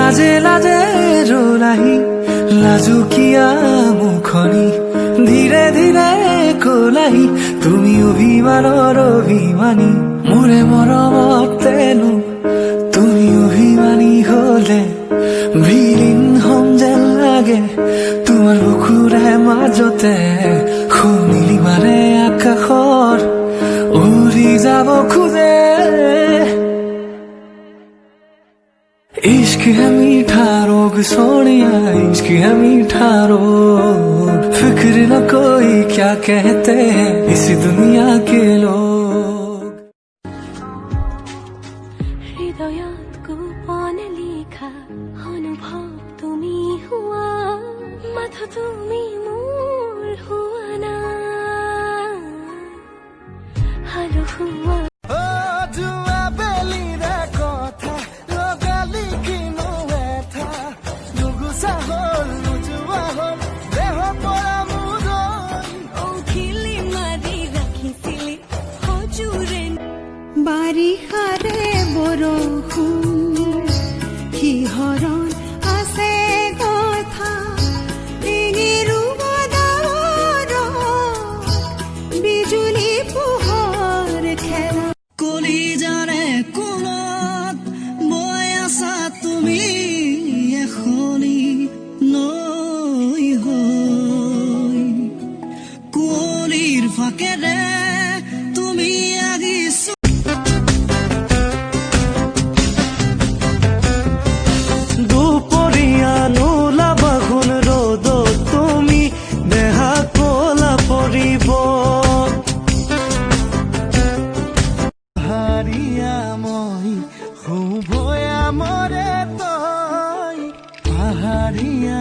লাজে লাজে ৰোলাহি লাজুকীয়া মুখনি ধীৰে ধীৰে কলাহি তুমি অভিমানৰ অভিমানী মোৰে মৰমতেনো তুমি অভিমানী হলে বিলীন হম যেন লাগে তোমাৰ বুকুৰে মাজতে শুনিলি মাৰে আকাশৰ উৰি যাব খোজে इश्क है मीठा रोग सोनिया इश्क है मीठा रोग फिक्र न कोई क्या कहते हैं इस दुनिया के लोग हृदयत को पान लिखा अनुभव तुमी हुआ माथा तुमी मोर हुआ ना हालो हुआ বাৰিষাৰে বৰষুণ শিহৰণ আছে কথা ডিঙিৰো বদাৱৰ বিজুলী পোহৰ খেলা কলিজাৰে কোলত বৈ আছা তুমি এখনি নৈ হৈ কুঁৱলীৰ ফাকেৰে তুমি আহিছো পাহাৰিয়া মৰে তই পাহাৰিয়া